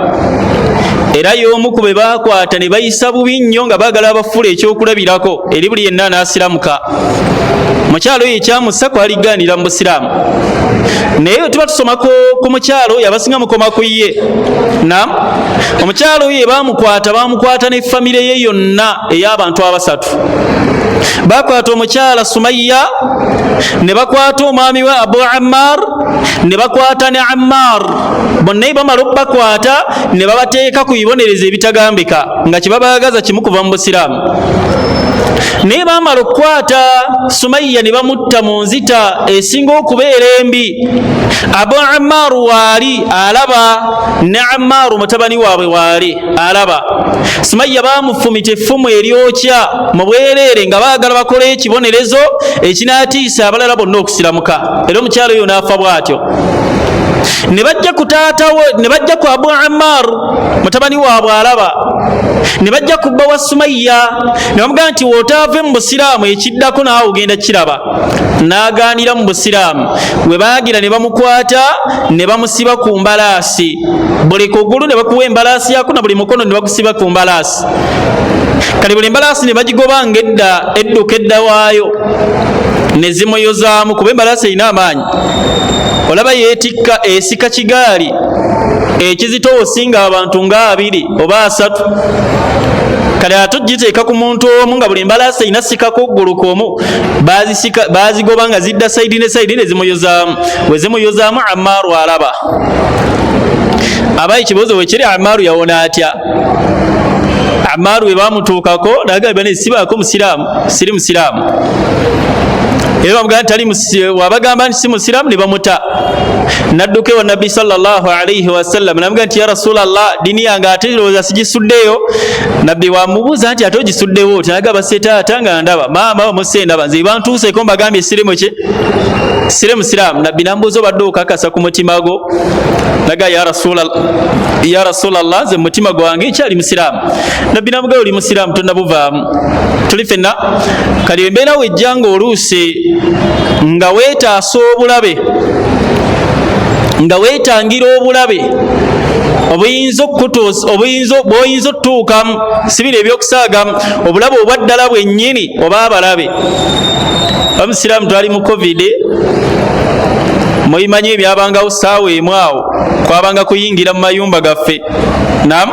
Era y'omu ku be baakwata ne bayisa bubi nnyo nga baagala abafuula ekyokulabirako eri buli yenna anaasiramuka. Mukyalo oyo ekyamussa kwaligaanira mu busiraamu. Naye tuba tusoma ku mukyalo oyo abasinga mukoma ku ye. Naam, omukyalo oyo baamukwata ne famire ye yonna ey'abantu 3. Bakwata omukyala Sumayya ne bakwata omwami we Abu Ammar ne bakwata ne Ammar. Bonna bamala okubakwata ne babateeka ku bibonerezo ebitagambika nga kibabaagaza kimu kuva mu busiraamu. Naye bamala okukwata Sumayya ne bamutta mu nzita esinga okubeera embi. Abu Ammar waali alaba ne Ammar mutabani waabwe waali alaba. Sumayya bamufumita effumu eryokya mu bwereere nga baagala bakole ekibonerezo ekinaatiisa abalala bonna okusiramuka. Era omukyalo oyo n'afa bw'atyo. Ne bajja ku taatawe ne bajja ku Abu Ammar mutabani waabwe alaba ne bajja ku bba wa Sumayya ne bamugamba nti wootaave mu busiraamu ekiddako naawe ogenda kiraba. N'agaanira mu busiraamu. Bwe baagira ne bamukwata ne bamusiba ku mbalaasi. Buli kugulu ne bakuwa embalaasi yako na buli mukono ne bakusiba ku mbalaasi. Kale buli mbalaasi ne bagigoba ng'edda edduka edda waayo ne zimuyozaamu kuba embalaasi erina amaanyi. Olaba yeetikka esika kigaali ekizito osinga abantu nga 2 oba 3. Kale atugiteeka ku muntu omu nga buli mbalaasi erina sikako oggulu kwomu baazigoba nga zidda sayidi ne sayidi ne zimuyozaamu. Bwe zimuyozaamu Ammaaru alaba. Abayi kibuuzo we kiri Ammaaru yawona atya? Ammaaru we baamutuukako n'agamba ne sibaako musiraamu, siri musiraamu. era bamugamba tali wabagamba nti si musiramu ne bamuta nadduke wa nabbi sallallahu alayhi wasallam namugamba nti ya rasulallah dini yange ate lowooza sigisuddeyo nabbi wamubuuza nti ate ogisuddewo oti nagamba setaata nga ndaba maama bamuse ndaba nze bantuuseeko mbagambye siremu ki sire musiramu nabbi nambuuza obadde okakasa ku mutima gwo naga ya rasulallah nze mutima gwange nkyali musiramu nabbi namugamba oli musiramu tonnabuvaamu tuli fenna kali embeera wejja nga oluusi nga weetaasa obulabe nga weetangira obulabe bw'oyinza otuukamu sibira ebyokusaagamu obulabe obwaddala bwennyini oba abalabe omusiraamu twali mu covid muyimanyi ebyabangawo saawa emu awo kwabanga kuyingira mu mayumba gaffe nam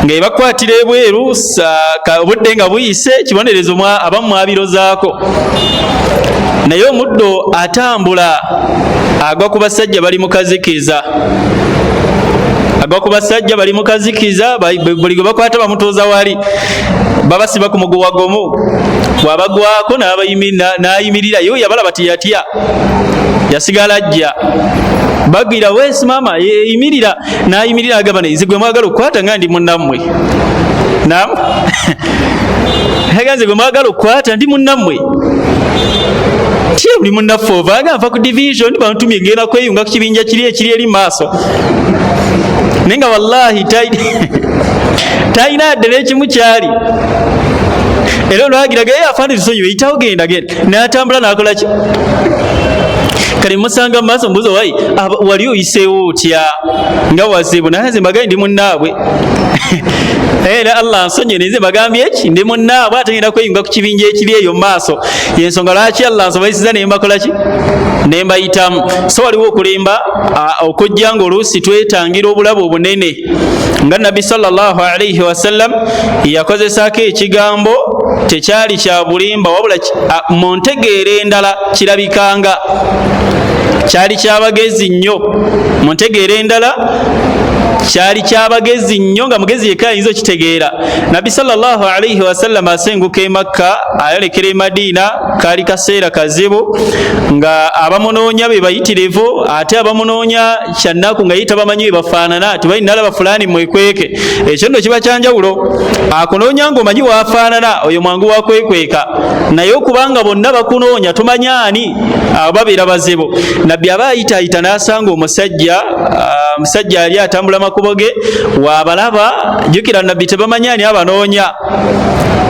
nga ebakwatira ebweru obudde nga buyise kibonerezo abamu mwabirozaako naye omuddo atambula agwa ku basajja bali mukazikiza buli gwe bakwata bamutuuza wali babasiba ku muguwa gumu bwabagwako n'ayimirira yo yabalaba tiyatya yasigala ajja bagira wesi mama yimirira n'ayimirira agamba nze gwe mwagala okukwata nga ndi munnammwe nam nze gwe mwagala okukwata ndi munnammwe tye buli munnaffe ovanga nva ku division bantumye ngenda kweyunga ku kibinja kiri eri maaso naye nga wallahi talina ddala ekimu kyali era olwagiraga afaana tusonyiwe yitawo genda n'atambula n'akola ki kale musanga mu maaso mbuuza wayi wali oyiseewo otya nga wazibu naye nze mbagaye ndi munnaabwe era Allah nsonye nze mbagambye eki ndi munnaabwe ate ngenda kweyunga ku kibinja ekiri eyo mu maaso yensonga lwaki Allah nsobayisiza naye mbakola ki ne mbayitamu so waliwo okulimba okujja nga oluusi twetangira obulabe obunene nga nabbi sallallahu alayhi wasallam yakozesaako ekigambo tekyali kya bulimba wabula mu ntegeera endala kirabikanga kyali kyabagezi nnyo mu ntegeera endala kyali kyabagezi nnyo nga mugezi yekka ayinza okitegeera nabbi sallallahu alayhi wasallam asenguka e Makka ayolekera e Madina kaali kaseera kazibu nga abamunoonya be bayitirivu ate abamunoonya kyannaku nga yita bamanyi we bafaanana tibalinalaba fulani mwekweke ekyo nno kiba kyanjawulo akunoonya ng'omanyi waafaanana oyo mwangu wakwekweka naye okubanga bonna bakunoonya tomanya ani babeera bazibu nabbi aba ayitaayita n'asanga omusajja ali atambula makubo ge waabalaba jjukira nabbi tebamanya ani abanoonya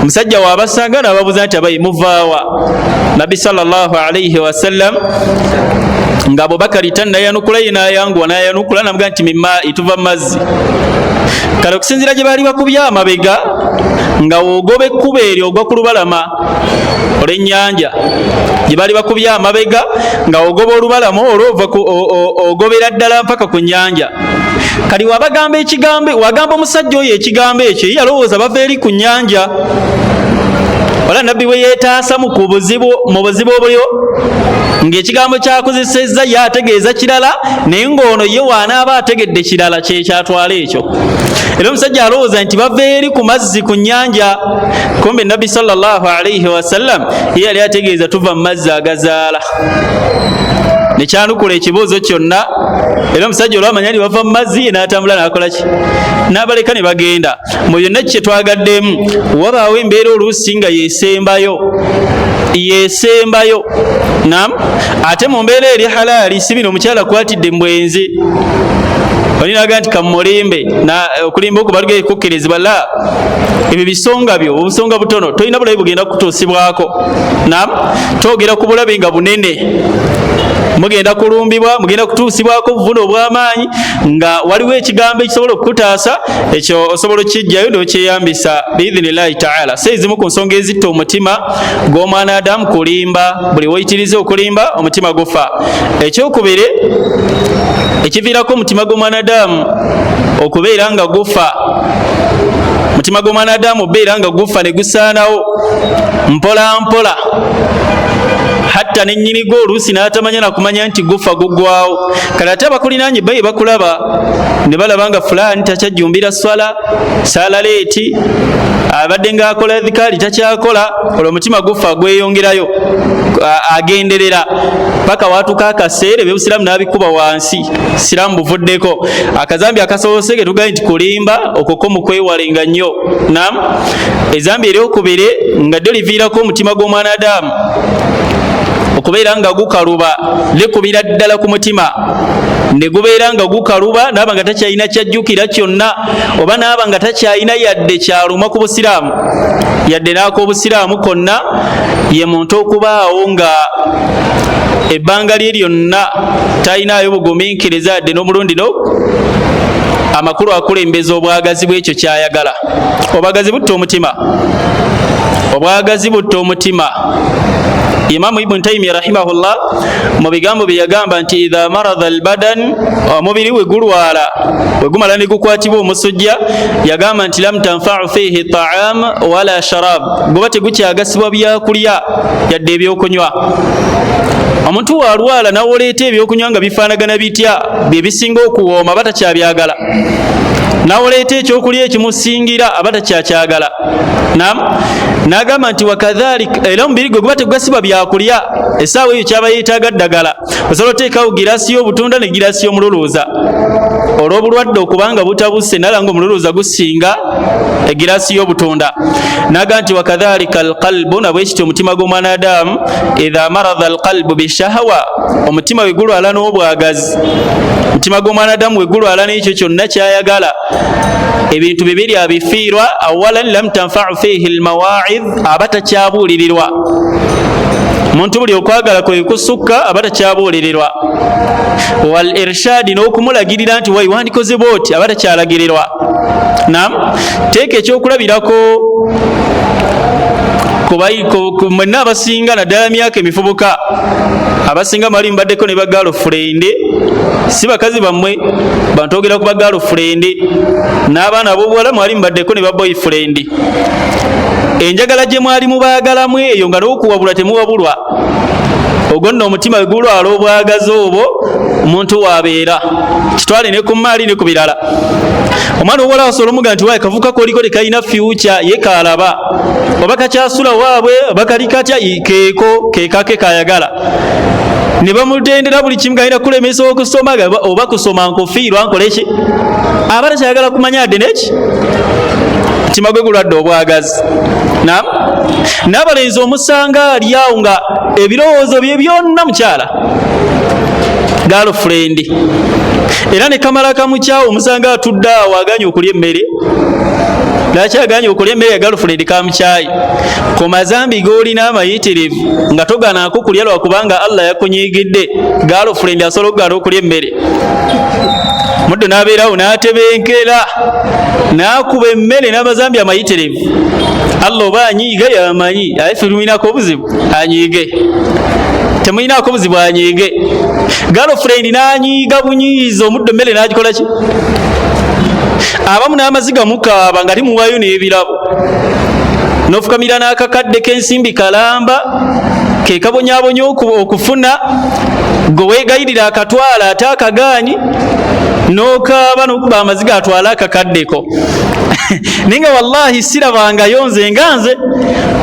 omusajja waabasanga n'ababuuza nti abayi muvaawa nabbi sallallahu alayhi wasallam nga Abubakari tannayanukula ye n'ayanguwa n'ayanukula namugaa nti ituva mu mazzi kale okusinziira gye baali bakubya amabega nga wogoba ekkuba eryo ogwa ku lubalama olw'ennyanja gye baali bakubya amabega nga wogoba olubalama olwova ogobera ddala mpaka ku nnyanja kali wabagamba ekigambo wagamba omusajja oyo ekigambo ekyo yalowooza bava eri ku nnyanja wala nabbi we yeetaasa mu buzibu obulyo ng'ekigambo kyakozesezza yategeeza kirala naye ng'ono ye waanaaba ategedde kirala kyekyatwala ekyo era omusajja alowooza nti bava eri ku mazzi ku nnyanja kumbe nabbi sallallahu alayhi wasallam ye yali ategeeza tuva mu mazzi agazaala nekyanukula ekibuuzo kyonna era omusajja olwamanya nti bava mu mazzi ye n'atambula n'akola ki n'abaleka ne bagenda mu byonna kye twagaddemu wabaawo embeera oluusi nga yesembayo nam ate mu mbeera eri halaali si bino omukyala akwatidde mbwenzi olinaga nti kamulimbe okulimba okubaluga ekukkirizibwa la ebyo bisonga byo obusonga butono tolina bulabe bugenda kutuusibwako nam twogera ku bulabe nga bunene mugenda kulumbibwa mugenda kutuusibwako obuvune obw'amaanyi nga waliwo ekigambo ekisobola okukutaasa ekyo osobola okkijjayo n'okyeyambisa biidhinillahi taala seezimu ku nsonga ezitta omutima gw'omwana adamu kulimba buli woyitiriza okulimba omutima gufa ekyokubiri ekiviirako omutima gw'omwana adamu okubeera nga gufa omutima gw'omwana adamu obeera nga gufa ne gusaanawo mpola mpola hatta nennyinigo oluusi n'atamanya nakumanya nti gufa guggwawo. Kale ate abakulinanye baye bakulaba ne balaba nga fulani takyajjumbira swala saala leeti abadde ng'akola dhikaali takyakola, olwo omutima gufa gweyongerayo agenderera paka watuuka akaseera ebyobusiraamu n'abikuba wansi, siraamu buvuddeko. Akazambi akasoose ke tugaye nti kulimba okwo mu kwewalenga nnyo. Naam, ezambi eryokubiri nga ddyo liviirako omutima gw'omwana Adamu okubeera nga gukaluba, likubira ddala ku mutima ne gubeera nga gukaluba naaba nga takyalina kyajjukira kyonna, oba naaba nga takyalina yadde kyaluma ku busiraamu, yadde n'ak'obusiraamu konna ye muntu okubaawo nga ebbanga lye lyonna talinayo bugumiikiriza yadde n'omulundi amakulu akulembeza obwagazi bw'ekyo kyayagala. Obwagazi butta omutima, obwagazi butta omutima. Imamu Ibn Taymiyyah rahimahullah mu bigambo bye yagamba nti idha maradha albadan, omubiri we gulwala we gumala ne gukwatibwa omusujja, yagamba nti lam tanfa'u fihi ta'am wala sharab, guba tegukyagasibwa byakulya yadde ebyokunywa. Omuntu walwala nawoleeta ebyokunywa nga bifaanagana bitya bye bisinga okuwooma aba takyabyagala, nawoleeta ekyokulya ekimusingira aba takyakyagala. N'agamba nti wakadhalika era omubiri gwe guba tegugasiba byakulya, essaawa eyo kyaba yeetaaga ddagala. Osobola oteekawo giraasi y'obutunda ne giraasi y'omululuuza, olw'obulwadde okubanga butabuse nalanga omululuuza gusinga egiraasi y'obutunda. N'agamba nti wakadhalika alqalbu, nabwe kityo omutima gw'omwana Adamu idha maradha alqalbu bishahawa, omutima we gulwala n'obwagazi, omutima gw'omwana Adamu we gulwala n'ekyo kyonna kyayagala, ebintu bibiri abifiirwa. Awalan lam tanfa'u fihi almawa'id, aba takyabuulirirwa. Omuntu buli okwagala kwe kusukka aba takyabuulirirwa. Wal irshadi, n'okumulagirira nti wayi wandikoze bw'oti aba takyalagirirwa. Naam, teeka ekyokulabirako mwenna abasinga naddala myaka emifubuka, abasinga mwali mubaddeko ne bagirlfriend, si bakazi bammwe bantogera ku bagirlfriend, n'abaana ab'obuwala mwali mubaddeko ne baboyfriend. Enjagala gye mwali mubaagalamu eyo nga n'okuwabulwa temuwabulwa, ogwo nno omutima we gulwala obwagazi obwo omuntu waabeera. Kitwale ne ku maali ne ku birala. Omwana owola asobola omuga nti waaye kavuka koliko tekalina future, ye kaalaba oba kakyasula waabwe oba kali katya, keeko keekake kayagala. Ne bamutendera buli kimu galina kulemesa okusoma oba kusoma nkufiirwa nkoleki, aba takyagala kumanya adde neki mutima gwe gulwadde obwagazi. Naam, n'abalenzi omusanga ali awo nga ebirowoozo bye byonna mukyala girlfriend, era ne kamala kamukyawo omusanga atudde awo aganye okulya emmere, nakyaganye okulya emmere ya girlfriend kamukyayi. Ku mazambi g'olina amayitirivu nga toganaako kulya lwakubanga Allah yakunyiigidde, girlfriend asobola okugana okulya emmere. Muddo n'abeerawo n'atebenkera n'akuba emmere n'amazambi amayitirivu. Allah oba anyiiga yamanyi, aye ffe tulinako obuzibu anyiige, temulinako obuzibu anyiige. Girlfriend n'anyiiga bunyiiza, omuddo emmere n'agikola ki? Abamu n'amaziga mukaaba nga timuwaayo n'ebirabo, n'ofukamira n'akakadde k'ensimbi kalamba ke kabonyaabonya okufuna, gwe weegayirira akatwala ate akagaanyi, n'okaaba n'okuba amaziga atwala akakaddeko. Naye nga wallahi sirabangayo nze nga nze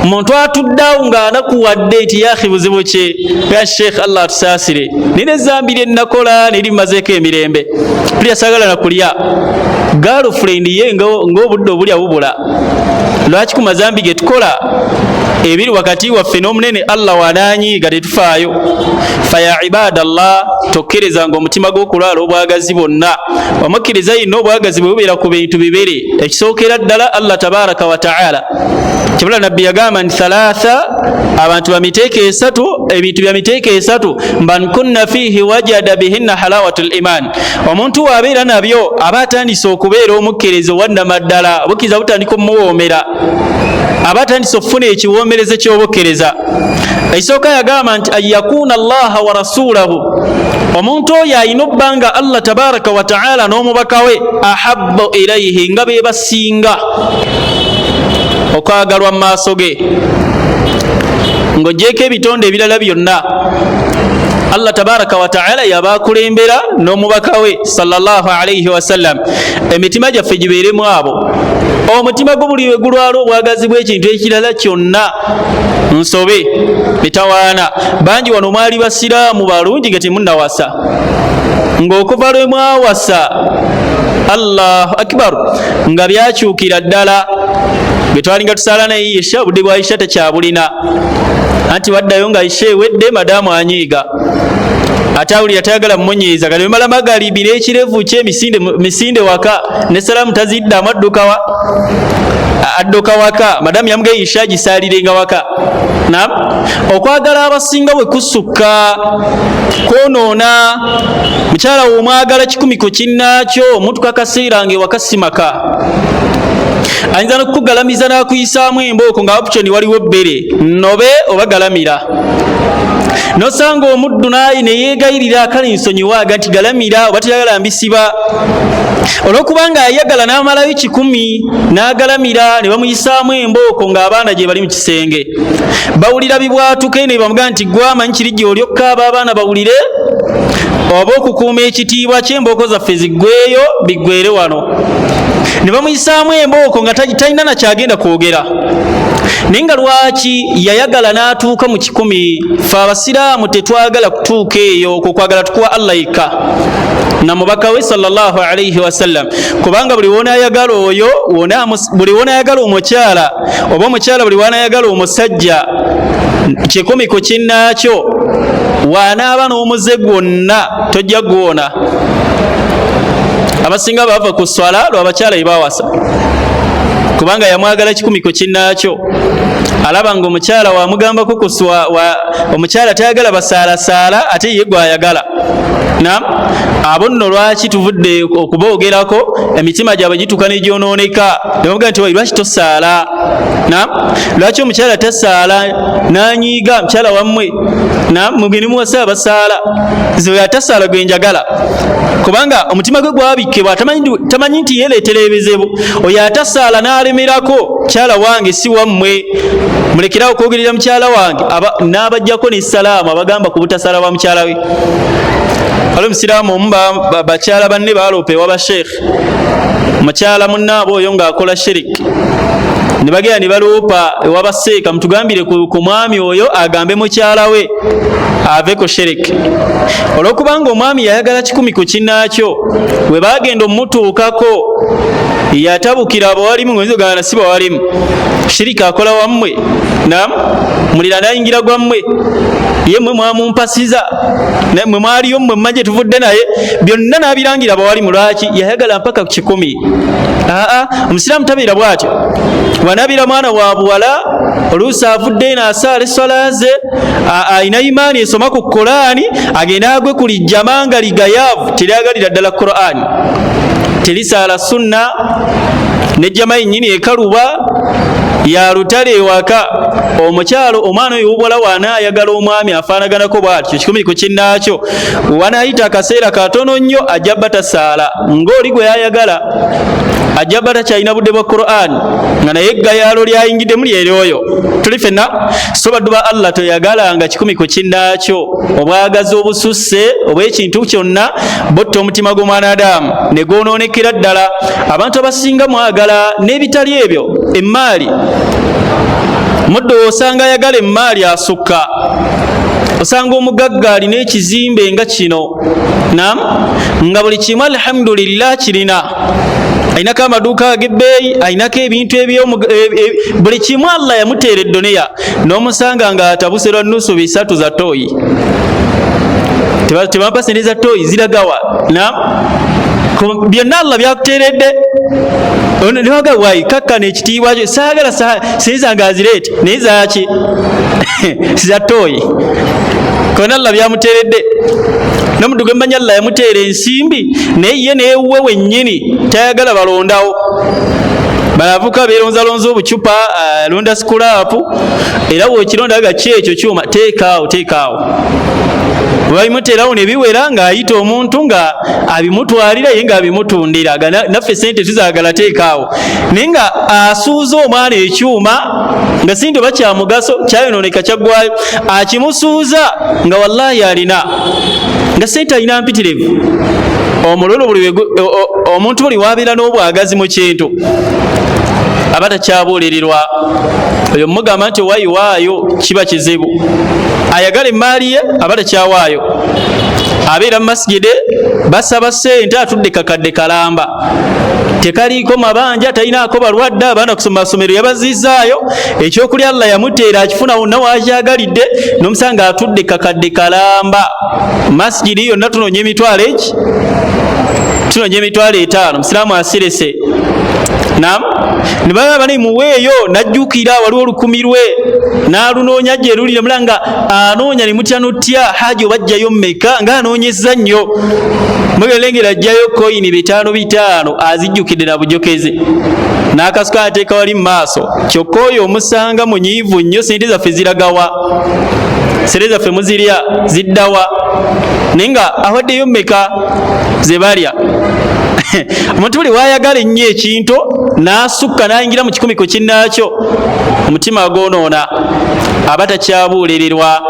omuntu atuddeawo ng'anakuwadde nti yaahi buzibu kye ya Sheikh Allah atusaasire, nina ezambi lye nnakola nerimazeeko emirembe, pulya saagala na kulya. Girlfriend ye ng'obudde obulya bubula. Lwaki ku mazambi ge tukola ebiri wakati waffe n'omunene Allah wanaanyiiga tetufaayo. Fa ya ibadallah, tokkereza ng'omutima gw'okulwala obwagazi bwonna, wamukkiriza yenna obwagazi bwe bubeera ku bintu bibiri. Ekisookera ddala Allah tabaraka wa ta'ala, kibula nabbi yagamba nti thalatha, abantu bamiteeka esatu, ebintu bya miteeka esatu, man kunna fihi wajada bihinna halawatul iman. Omuntu wabeera nabyo aba atandise okubeera omukkiriza owannamaddala, obukkiriza butandika omuwoomera, aba atandise okufuna ekiwoomereze ky'obukkiriza. Ekisooka yagamba nti ayakuna allaha wa rasulahu, omuntu oyo alina obbanga Allah tabaraka wa ta'ala n'omubaka we ahabbu ilayhi nga be basinga okwagalwa mu maaso ge ng'ogyeko ebitonde ebirala byonna. Allah tabaraka wa ta'ala yabakulembera n'omubaka we sallallahu alayhi wasallam. Emitima gyaffe gibeeremu abo. Omutima gwo buli we gulwala obwagazi bw'ekintu ekirala kyonna nsobe bitawaana. Bangi wano mwali basiraamu balungi nga temunnawasa, ng'okuva lwe mwawasa Allahu akbar nga byakyukira ddala. Bwe twalinga tusaala naye Isha, obudde bwa Isha tekyabulina, anti waddayo nga Isha ewedde madaamu anyiiga ate awulira tayagala mumunyiiza. Kati bwe mala magalibi n'ekirevu ky'emisinde waka ne salaamu taziddamu adduka waka, madamu yamugaye Isha agisaalirenga waka. Naam, okwagala abasinga bwe kusukka kwonoona. Mukyala wo omwagala 10 ku kinnaakyo, omutuka kaseera ng'ewaka si maka, ayinza n'okukugalamiza n'akuyisaamu embooko nga option waliwo bbere nobe oba galamira. Nosanga omuddu naye ne yeegayirira akali nsonyiwaaga nti galamira oba teyagala mbisiba. Olw'okubanga ayagala n'amalayo 10 n'agalamira ne bamuyisaamu embooko ng'abaana gye bali mu kisenge. Bawulira bibwatuke ne bamugaa nti gwe amanyi kiri gy'oli okkaaba abaana bawulire, oba okukuuma ekitiibwa ky'embooko zaffe ziggweeyo biggwere wano. Ne bamuyisaamu embooko nga talina nakyagenda kwogera. Naye nga lwaki yayagala n'atuuka mu 10? Ffe abasiraamu tetwagala kutuuka eyo, kwagala tukuwa Allah yekka na mubaka we sallallahu alayhi wasallam. Kubanga buli wonaayagala oyo, buli wonaayagala omukyala oba omukyala buli wonaayagala omusajja, 10 ku kinnaakyo wanaaba n'omuze gwonna tojja gwona. Abasinga bava ku swala lw'abakyala ebawasa, kubanga yamwagala 10 ku kinnaakyo. Alaba nga omukyala wamugambako omukyala tayagala basaalasaala ate ye gwayagala. Naam, abo nno lwaki tuvudde okuboogerako, emitima gyabwe gituuka negyonooneka. Nebamugaa nti lwaki tosaala? Naam, lwaki omukyala tasaala n'anyiiga mukyala wammwe? Naam, mugende muwasa abasaala, nze atasaala gwe njagala. Kubanga omutima gwe gwabikkebwa, tamanyi nti yeereetera ebizibu. Oyo atasaala n'alemerako, mukyala wange si wammwe, mulekerawo okwogerera mukyala wange. N'abajjako n'essalaamu abagamba ku butasaala bwa mukyala we. Waliwo omusiraamu omu bakyala banne baloopa ewa basheekhe, mukyala munnaabwe oyo ng'akola shiriki, ne bagenda ne baloopa ewa baseeka, mutugambire ku mwami oyo agambe mukyala we ave ku shiriki. Olw'okubanga omwami yayagala 10 ku kinnaakyo, bwe bagenda omutuukako yatabukira abawalimu ng'oyinza si bawalimu, shiriki akola wammwe. Naam, mulira nayingira gwammwe, ye mmwe mwamumpasiza, mmwe mwaliyo mmwe mmanje tuvudde naye, byonna n'abirangira abawalimu. Lwaki? Yayagala mpaka ku 10. Omusiraamu tabeera bw'atyo. Wanaabira mwana wa buwala, oluusi avudde n'asaala esswala ze, ayina imaani esoma ku Qur'ani, agenda agwe ku lijjama nga ligayaavu, teryagalira ddala Qur'ani, terisaala sunna, nejjama yennyini ekaluba ya lutale ewaka. Omukyalo omwana oyo w'obuwala wanaayagala omwami afaanaganako bw'atyo 10 ku kinnaakyo, wanaayita akaseera katono nnyo ajja bba tasaala ng'oli gwe yayagala, ajja bba takyalina budde bwa Qur'ani, nga naye eggayaalo lyayingiddemu lyeryoyo. Tuli ffenna so baddu ba Allah toyagalanga 10 ku kinnaakyo. Obwagazi obususse obw'ekintu kyonna botta omutima gw'omwanadamu ne gwonoonekera ddala. Abantu abasinga mwagala n'ebitali ebyo, emmaali. Muddo osanga ayagala emmaali asukka, osanga omugagga alina ekizimbe nga kino, naam, nga buli kimu alhamdulillah kirina, aynako amaduuka ag'ebbeeyi, aynako ebintu buli kimu Allah yamuteera eddoneya, n'omusanga nga atabuse lwa nusu 3 za tooyi, tebampa sente za tooyi ziragawa. Naam, byonna Allah byakuteeredde. Niwaga wayi kakkana ekitiibwa kyo, saagala senzanga azireete naye zaaki za tooyi, kona Allah byamuteeredde. N'omuddu gwe mmanyi Allah yamuteera ensimbi, naye ye neewuwe wennyini tayagala balondawo. balavuka beronzalonza obucupa londa sikulapu era bw'okironda gaki ekyo kyuma teekaawo babimuterawo ne biwera ng'ayita omuntu nga abimutwalira ye ng'abimutundira naffe sente tuzaagala teekaawo naye nga asuuza omwana ekyuma nga sinto bakyamugaso kyayonooneka kyaggwayo akimusuuza nga wallahi alina nga sente alina mpitirivu omulolo omuntu buli wabeera n'obwagazi mu kintu aba takyabuulirirwa oyo mugamba nti owayiwaayo kiba kizibu ayagala emmaali ye aba takyawaayo abeera mu masigide basaba ssente atudde kakadde kalamba tekaliiko mabanja talinaako balwadde abaana kusoma masomero yabazizaayo ekyokulya Allah yamuteera akifuna wonna wakyagalidde n'omusanga atudde kakadde kalamba masigidi yonna tunonye emitwalo eki tunonye emitwalo 5 musiraamu asirese nam ne baba bani muweeyo najjukira waliwo olukumi lwe n'alunoonya gye luli nemulanga anoonya ne mutya notya haji obajjayo mmeka ng'anoonyezza nnyo mugelengera ajjayo koyini 5 azijjukidde na bujokezi n'akasuka ateeka wali mu maaso kyokka oyo omusanga munyiivu nnyo sente zaffe ziragawa sente zaffe muzirya ziddawa naye nga awaddeyo mmeka ze balya omuntu buli wayagala ennyo ekintu n'asukka n'ayingira mu kikumiko kinnaakyo omutima agoonoona aba takyabuulirirwa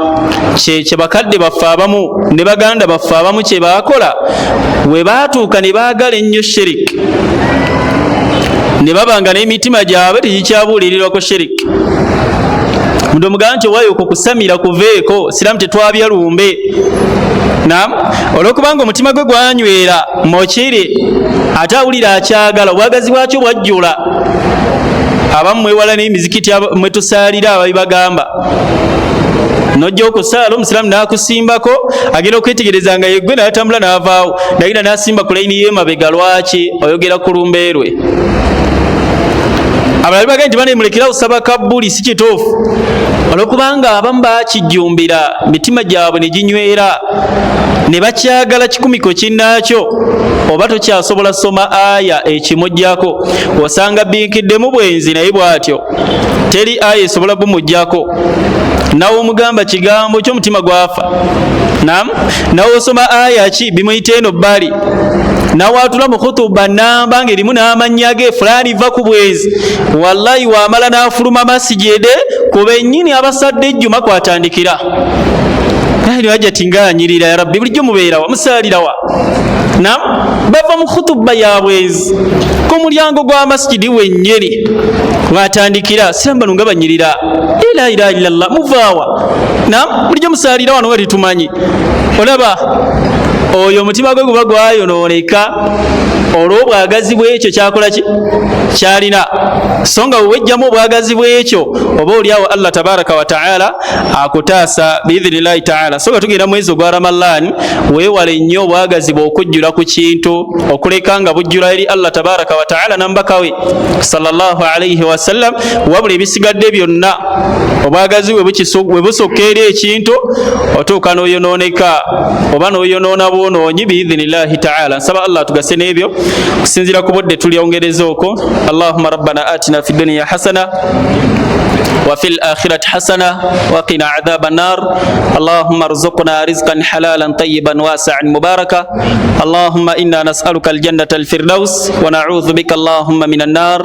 kye bakadde baffe abamu ne baganda baffe abamu kye baakola we baatuuka ne baagala ennyo shiriki ne babanga n'emitima gyabwe tegikyabuulirirwako shiriki omuntu omugamba nti owaayo okwo kusamira kuveeko siraamu tetwabya lumbe nam olwokubanga omutima gwe gwanywera mokiri ate awulira akyagala obwagazi bwakyo bwajjula abamu mwewala n'emizikiti mwetusaalira ababibagamba nojja okusaala omusiraamu n'akusimbako agenda okwetegereza nga yeggwe n'atambula n'avaawo nagenda n'asimba ku layini y'emabega lwaki oyogera ku lumbeerwe abalala bagenda nti banemulekera osaba kabbuli si kituufu olwokubanga abamu bakijjumbira mitima gyabwe ne ginywera ne bakyagala kikumiko kinnaakyo oba tokyasobola soma aya ekimujjako osanga binkiddemu bwenzi naye bw'atyo teri aya esobola bumujjako nawe omugamba kigambo ky'omutima gwafa nam nawe osoma aya ki bimuyita eno bbali nawatula mu khutuba namba ng'erimu n'amannya ge fulani va ku bwezi wallahi wamala n'afuluma masigede ku bennyini abasadde ejjuma kwatandikira kale wajja tinganyirira ya rabbi bulijjo mubeerawa musaalirawa nam bava mu khutuba ya bwezi ku mulyango gwa masigidi wennyini watandikira siramba nunga banyirira la ilaha illallah muvaawa nam bulijjo musaalira wano wali tumanyi olaba oyo omutima gwe guba gwayonooneka olw'obwagazi bw'ekyo kyakola ki kyalina so nga wewejjamu obwagazi bw'ekyo oba oliawo Allah tabaraka wa taala akutaasa biidhinillahi taala. So nga tugenda mwezi ogwa Ramadhan weewale nnyo obwagazi bw'okujjula ku kintu okuleka nga bujjula eri Allah tabaraka wa taala nambaka we sallallahu alayhi wa sallam wabula ebisigadde byonna obwagazi we busokka eri ekintu otuuka n'oyonooneka oba n'oyonoona bwonoonyi biidhinillahi taala. Nsaba Allah tugase n'ebyo kusinzira ku budde tulyongereza okwo. Allahumma rabbana atina fid dunya hasana وفي الآخرة حسنة وقنا عذاب النار. اللهم ارزقنا رزقا حلالا طيبا واسعا مباركا. اللهم إنا نسألك الجنة الفردوس ونعوذ بك اللهم من النار.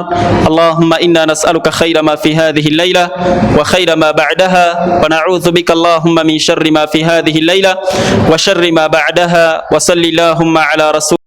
اللهم إنا نسألك خير ما في هذه الليلة وخير ما بعدها ونعوذ بك اللهم من شر ما في هذه الليلة وشر ما بعدها. وصل اللهم على رسول